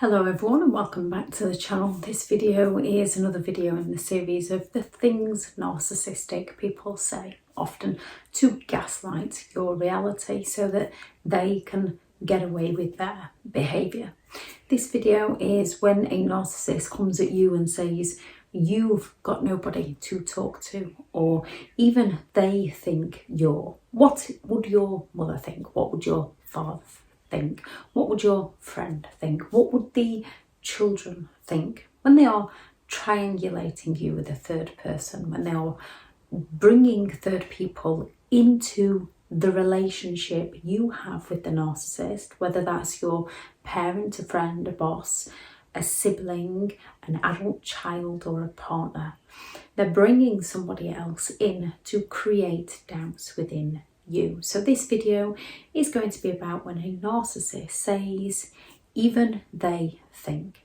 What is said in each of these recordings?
Hello everyone and welcome back to the channel. This video is another video in the series of the things narcissistic people say, often to gaslight your reality so that they can get away with their behaviour. This video is when a narcissist comes at you and says you've got nobody to talk to, or even they think you're. What would your mother think? What would your father think? What would your friend think? What would the children think when they are triangulating you with a third person, when they are bringing third people into the relationship you have with the narcissist, whether that's your parent, a friend, a boss, a sibling, an adult child, or a partner. They're bringing somebody else in to create doubts within you. So this video is going to be about when a narcissist says even they think.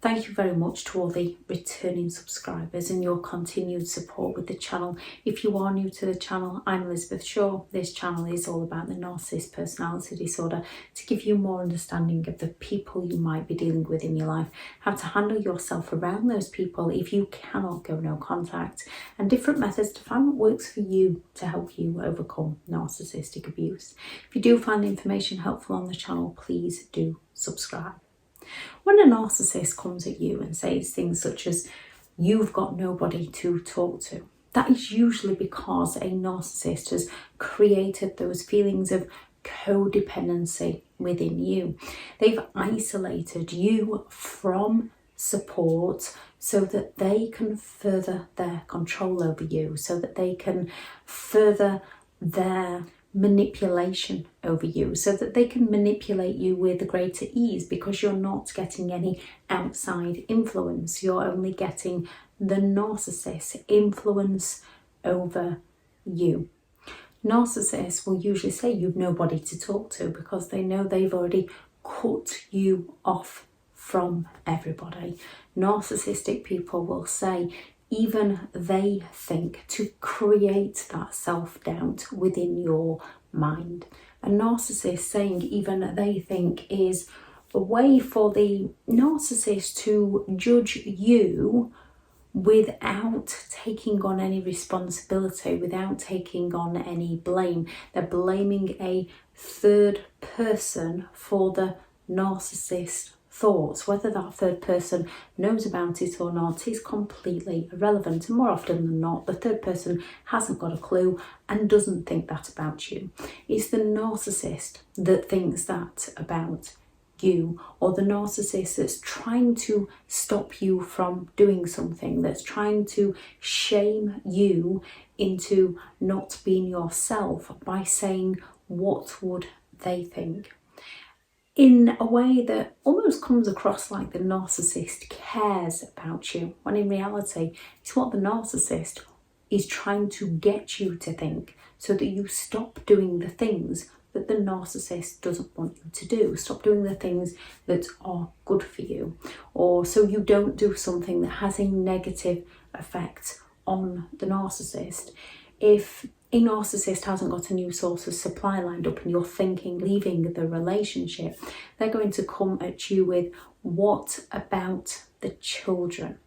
Thank you very much to all the returning subscribers and your continued support with the channel. If you are new to the channel, I'm Elizabeth Shaw. This channel is all about the narcissist personality disorder to give you more understanding of the people you might be dealing with in your life, how to handle yourself around those people if you cannot go no contact, and different methods to find what works for you to help you overcome narcissistic abuse. If you do find the information helpful on the channel, please do subscribe. When a narcissist comes at you and says things such as, you've got nobody to talk to, that is usually because a narcissist has created those feelings of codependency within you. They've isolated you from support so that they can further their control over you, so that they can further their manipulation over you, so that they can manipulate you with greater ease because you're not getting any outside influence. You're only getting the narcissist's influence over you. Narcissists will usually say you've nobody to talk to because they know they've already cut you off from everybody. Narcissistic people will say even they think, to create that self-doubt within your mind. A narcissist saying even they think is a way for the narcissist to judge you without taking on any responsibility, without taking on any blame. They're blaming a third person for the narcissist thoughts. Whether that third person knows about it or not is completely irrelevant, and more often than not the third person hasn't got a clue and doesn't think that about you. It's the narcissist that thinks that about you, or the narcissist that's trying to stop you from doing something, that's trying to shame you into not being yourself by saying what would they think, in a way that almost comes across like the narcissist cares about you, when in reality it's what the narcissist is trying to get you to think, so that you stop doing the things that the narcissist doesn't want you to do. Stop doing the things that are good for you, or so you don't do something that has a negative effect on the narcissist. If a narcissist hasn't got a new source of supply lined up and you're thinking leaving the relationship, they're going to come at you with, what about the children?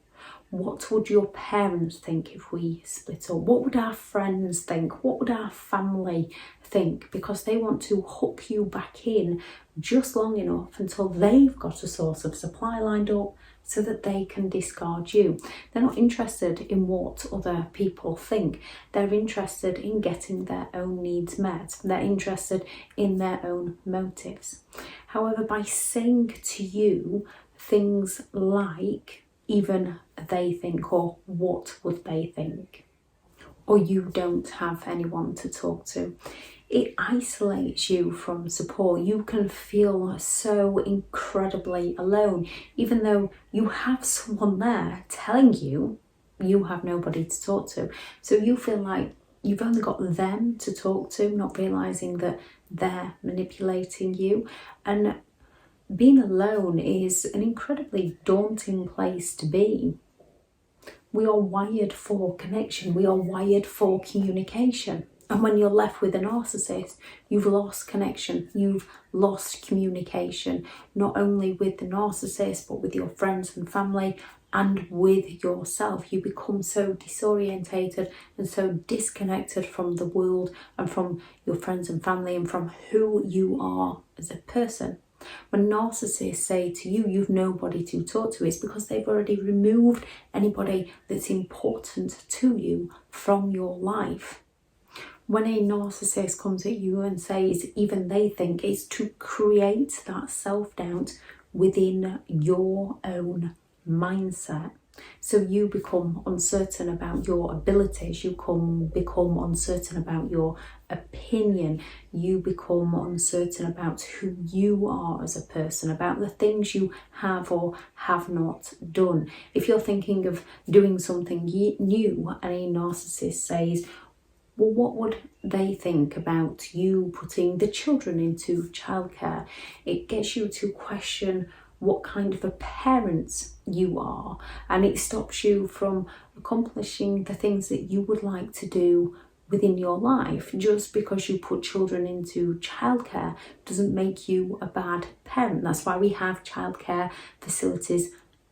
What would your parents think if we split up? What would our friends think? What would our family think? Because they want to hook you back in just long enough until they've got a source of supply lined up so that they can discard you. They're not interested in what other people think. They're interested in getting their own needs met. They're interested in their own motives. However, by saying to you things like, even they think, or what would they think, or you don't have anyone to talk to, it isolates you from support. You can feel so incredibly alone, even though you have someone there telling you you have nobody to talk to. So you feel like you've only got them to talk to, not realizing that they're manipulating you. And being alone is an incredibly daunting place to be. We are wired for connection. We are wired for communication. And when you're left with a narcissist, you've lost connection, you've lost communication, not only with the narcissist, but with your friends and family and with yourself. You become so disorientated and so disconnected from the world and from your friends and family and from who you are as a person. When narcissists say to you, you've nobody to talk to, it's because they've already removed anybody that's important to you from your life. When a narcissist comes at you and says, even they think, it's to create that self-doubt within your own mindset. So you become uncertain about your abilities, you become uncertain about your opinion, you become uncertain about who you are as a person, about the things you have or have not done. If you're thinking of doing something new and a narcissist says, well, what would they think about you putting the children into childcare? It gets you to question what kind of a parent you are, and it stops you from accomplishing the things that you would like to do within your life. Just because you put children into childcare doesn't make you a bad parent. That's why we have childcare facilities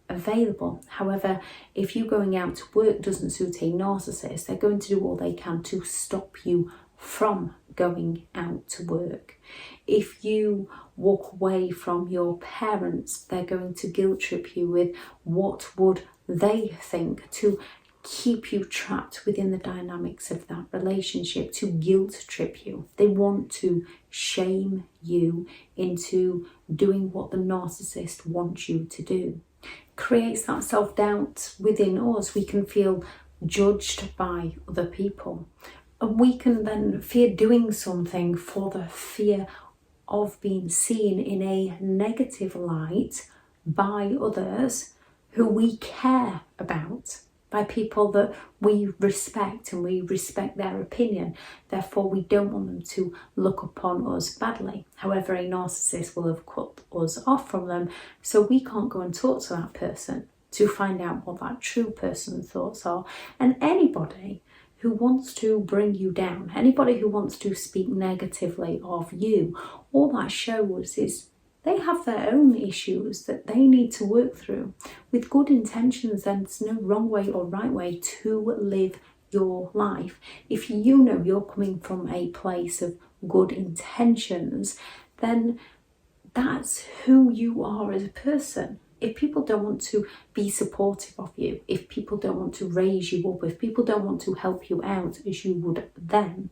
available. However, if you going out to work doesn't suit a narcissist, they're going to do all they can to stop you from going out to work. If you walk away from your parents, they're going to guilt trip you with what would they think, to keep you trapped within the dynamics of that relationship, to guilt trip you. They want to shame you into doing what the narcissist wants you to do. Creates that self-doubt within us. We can feel judged by other people, and we can then fear doing something for the fear of being seen in a negative light by others who we care about, by people that we respect and we respect their opinion. Therefore, we don't want them to look upon us badly. However, a narcissist will have cut us off from them, so we can't go and talk to that person to find out what that true person's thoughts are. And anybody who wants to bring you down, anybody who wants to speak negatively of you, all that shows is they have their own issues that they need to work through. With good intentions, there's no wrong way or right way to live your life. If you know you're coming from a place of good intentions, then that's who you are as a person. If people don't want to be supportive of you, if people don't want to raise you up, if people don't want to help you out as you would them,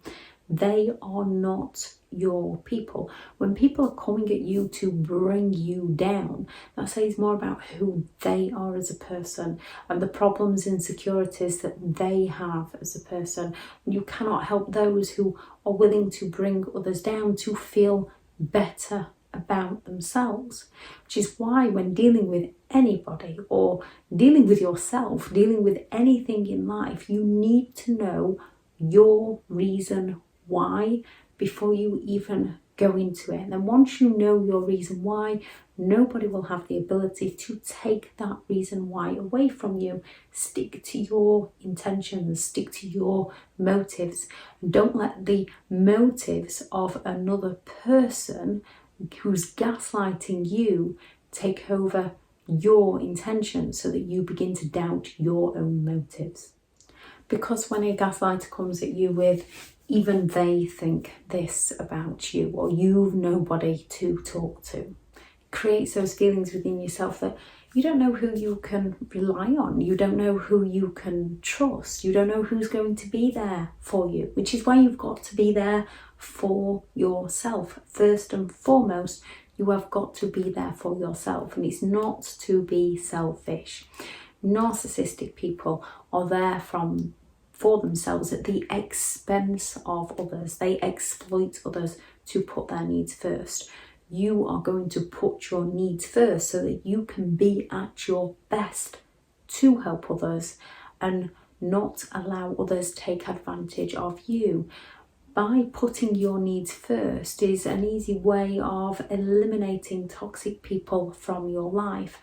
they are not your people. When people are coming at you to bring you down, that says more about who they are as a person and the problems, insecurities that they have as a person. You cannot help those who are willing to bring others down to feel better about themselves, which is why when dealing with anybody or dealing with yourself, dealing with anything in life, you need to know your reason why before you even go into it. And then once you know your reason why, nobody will have the ability to take that reason why away from you. Stick to your intentions, stick to your motives. Don't let the motives of another person who's gaslighting you take over your intentions so that you begin to doubt your own motives. Because when a gaslighter comes at you with, even they think this about you, or you've nobody to talk to, it creates those feelings within yourself that you don't know who you can rely on, you don't know who you can trust, you don't know who's going to be there for you, which is why you've got to be there for yourself. First and foremost, you have got to be there for yourself, and it's not to be selfish. Narcissistic people are there for themselves at the expense of others. They exploit others to put their needs first. You are going to put your needs first so that you can be at your best to help others and not allow others take advantage of you. By putting your needs first is an easy way of eliminating toxic people from your life.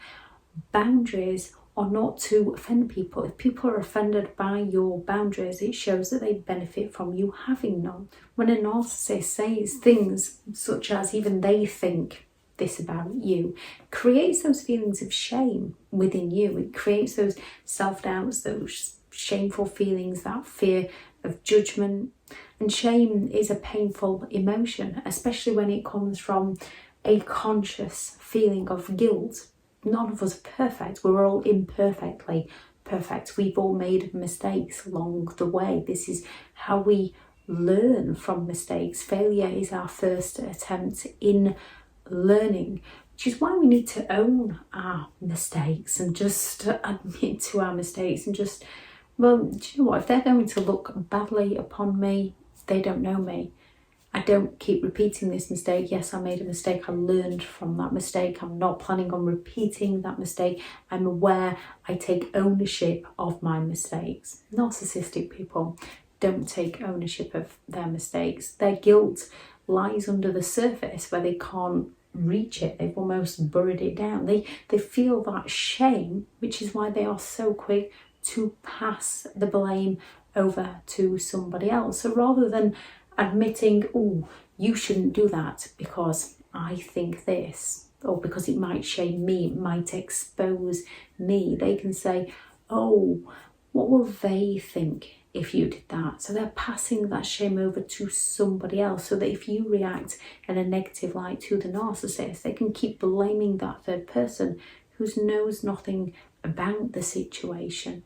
Boundaries or not to offend people. If people are offended by your boundaries, it shows that they benefit from you having none. When a narcissist says things such as even they think this about you, it creates those feelings of shame within you. It creates those self-doubts, those shameful feelings, that fear of judgment. And shame is a painful emotion, especially when it comes from a conscious feeling of guilt. None of us are perfect. We're all imperfectly perfect. We've all made mistakes along the way. This is how we learn from mistakes. Failure is our first attempt in learning, which is why we need to own our mistakes and just admit to our mistakes and just, well, do you know what? If they're going to look badly upon me, they don't know me. I don't keep repeating this mistake. Yes, I made a mistake. I learned from that mistake. I'm not planning on repeating that mistake. I'm aware. I take ownership of my mistakes. Narcissistic people don't take ownership of their mistakes. Their guilt lies under the surface where they can't reach it. They've almost buried it down. They feel that shame, which is why they are so quick to pass the blame over to somebody else. So rather than admitting, oh, you shouldn't do that because I think this, or because it might shame me, it might expose me, they can say, oh, what will they think if you did that? So they're passing that shame over to somebody else, so that if you react in a negative light to the narcissist, they can keep blaming that third person who knows nothing about the situation.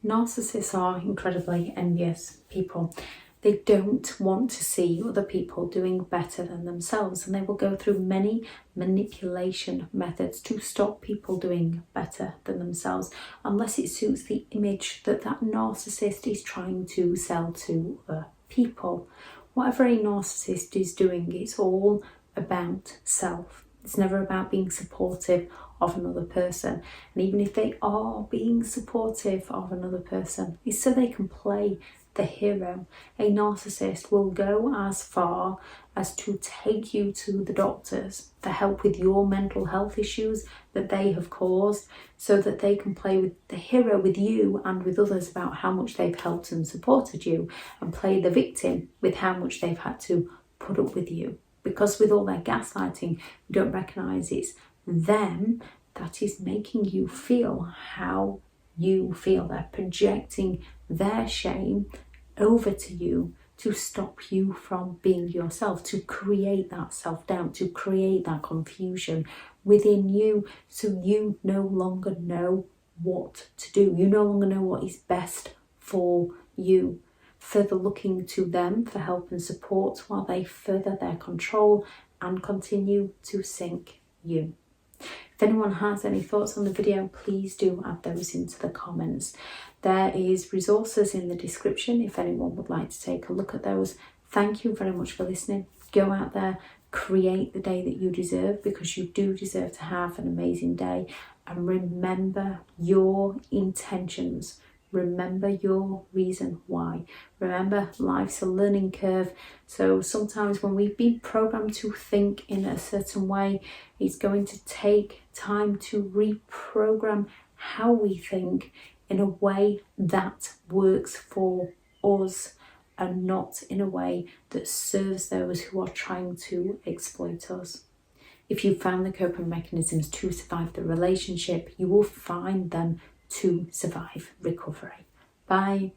Narcissists are incredibly envious people. They don't want to see other people doing better than themselves, and they will go through many manipulation methods to stop people doing better than themselves, unless it suits the image that that narcissist is trying to sell to other people. Whatever a narcissist is doing, it's all about self. It's never about being supportive of another person. And even if they are being supportive of another person, it's so they can play the hero. A narcissist will go as far as to take you to the doctors for help with your mental health issues that they have caused, so that they can play with the hero with you and with others about how much they've helped and supported you, and play the victim with how much they've had to put up with you. Because with all their gaslighting, you don't recognise it's them that is making you feel how you feel. They're projecting their shame over to you to stop you from being yourself, to create that self-doubt, to create that confusion within you, so you no longer know what to do. You no longer know what is best for you. Further looking to them for help and support while they further their control and continue to sink you. If anyone has any thoughts on the video, please do add those into the comments. There is resources in the description if anyone would like to take a look at those. Thank you very much for listening. Go out there, create the day that you deserve, because you do deserve to have an amazing day. And remember your intentions. Remember your reason why. Remember, life's a learning curve. So sometimes when we've been programmed to think in a certain way, it's going to take time to reprogram how we think in a way that works for us, and not in a way that serves those who are trying to exploit us. If you found the coping mechanisms to survive the relationship, you will find them to survive recovery. Bye.